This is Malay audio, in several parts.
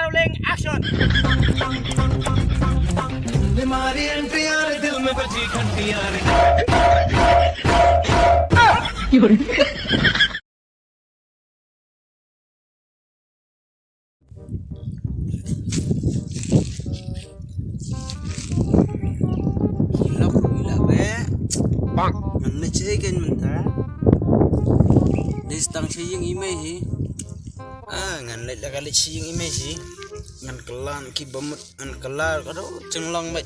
rolling action. बीमारी एंट्री आ रही दिल में बजी घंटी आ रही Lọc là bé bằng mình mới chơi kênh mình ta đi tăng chơi những email gì ngàn lại là cái lịch sử những email gì ngàn kelan ki bamut ngàn kelar kado cenglong mek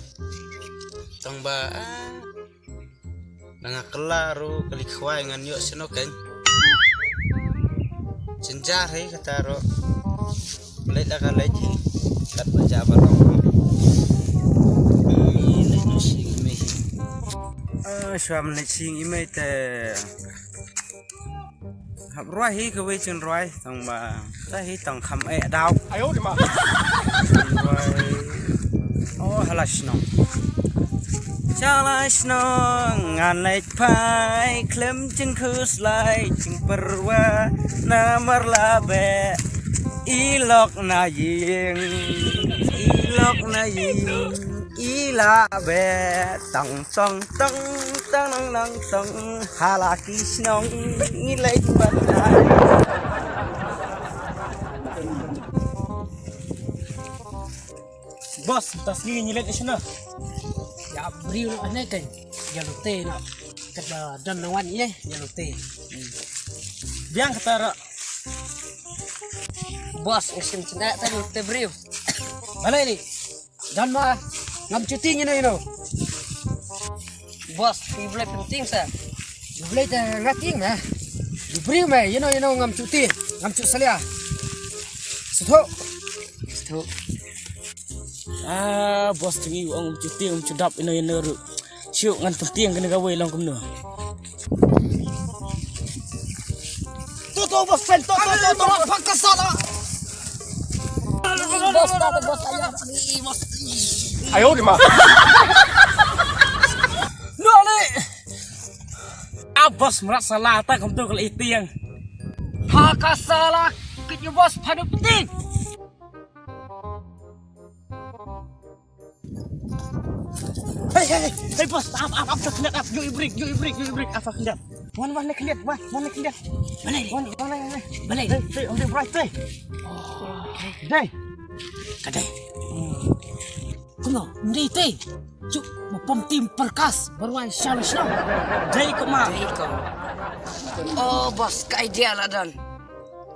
tong ba nang kelaru kali khwai ngan yo seno ken senjar he kata ro lek la kalai ji kat baca barang ini no sing email swam lịch sử email te học roi hi cái về chân roi tòng bà ta hi tòng khăm ẹ đau Ai ôi mà. halasno halasno ngàn lệch phai klem chân khứ slai chân perwa na marla be ilok na ying ila be tong song tong tong nang song halaki snong ngilai bandai Bos, tas ni nyilet di sana. Ya beri lu aneh kan jalur T nak kata dan lawan ini jalur T Biang kata ro. bos ngesim cinta tadi T beri Mana ini? dan mah ngam cutinya nih no bos ini boleh penting sa boleh dah rating mah diberi mah you know ngam cuti salia setuk Bos tinggi orang cuti cedap ini ru. Syuk ngan penting kena gawe lang kumno. Tuh bos pen tuh pakai salah. bos kata bos ayah bos Ayo di mah. Nole. Bos merasa lata kamu tuh kalau itu yang. haka salah kerja bos pada penting Hey bos, apa kelihatan apa? Yuk ibrik, apa kelihatan? Mana kelihatan? Mana kelihatan? mana Hey, on the right day. Day. kadai kuno ndi teh cuk mapom tim perkas berwai syal Day kok mah. oh bos ka idea lah dan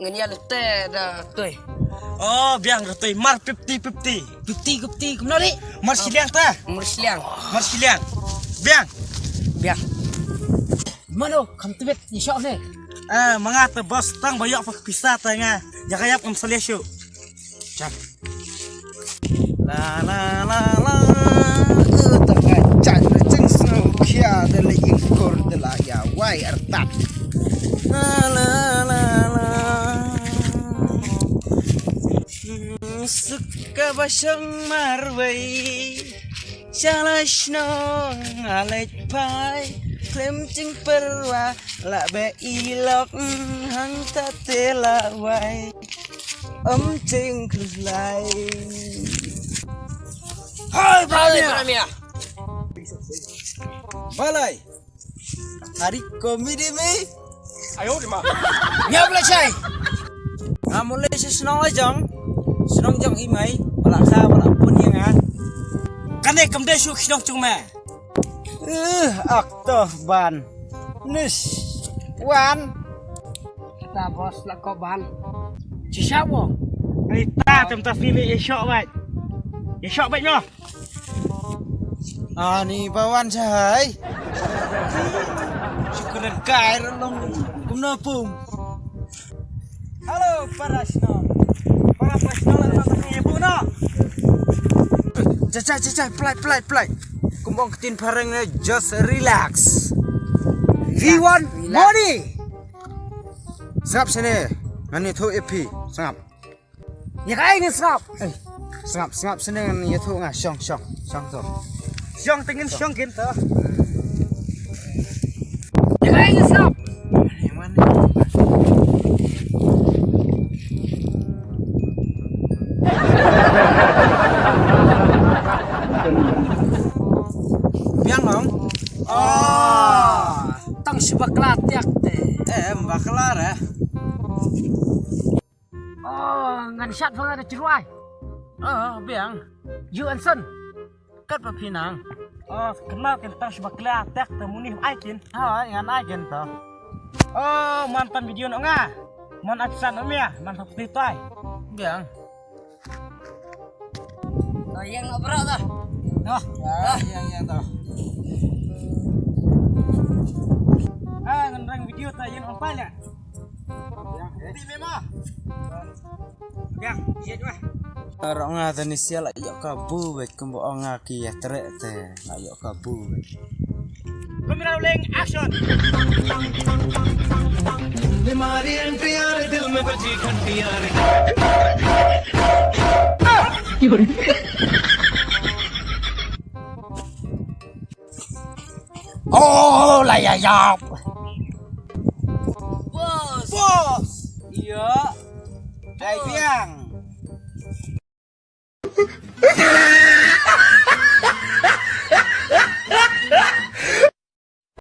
ngenya lete dah tuh Oh, biang rotoi mar 50-50. gupti kuno ni Mar siliang ta? mursliang Mar siliang. Biang. biar mana kam tibet ni syok ni Mengata bos tang bayok pak pisah tanga. Jakayap kam saliasyo. Cak. la tengah chan jeng snow kia de la ingkor de la ya wai artat la suka basang marwai Shalashno alek pai klem jeng perwa la be ilok hang ta te la wai jeng kulai Hai Pramia balai hari komedi me Ayo di mah. nya boleh cai mulai senong jong imai balak pun yang Kane kam de syuk sinong chung ma. aktoh ban nis wan kita bos lah kau ban cisawo Ai ta tem ta fili e syok bai. E syok bai nyo. ni bawan sahai syukuran kai long kumna pum halo para snong Ibu no. Caca, play. Kumbang ketin parengnya just relax. V1 money. Sangap sini. Ngani thu EP, sangap. ya kai ni sap Sangap sini ngani thu ngah syong tu. Syong tingin syong kin to. ya kai ni sap Mana? biang dong. Tang sebaklat yak teh. Mbak kelar ya. Ngan syat phang ada ciruai. Biang. You Anson. Kat pa pinang. Kenal kan tang sebaklat yak temunih aikin. Ngan agen to. Mantan video nak ngah. Man aksan amia, mantan petitai. Biang. Yang nak berak dah. Yang to. Ngerang video tayin apa ya? Di memang. Yang, siap wah. Orang ngata ni sial ayok kabu bet kumbo ngaki ya trek teh ayok kabu. Kamera ulang action. तुम्हारी एंट्री यार दिल में बजी घंटी यार Oh, layayap. Bos. Iya. Hai biang.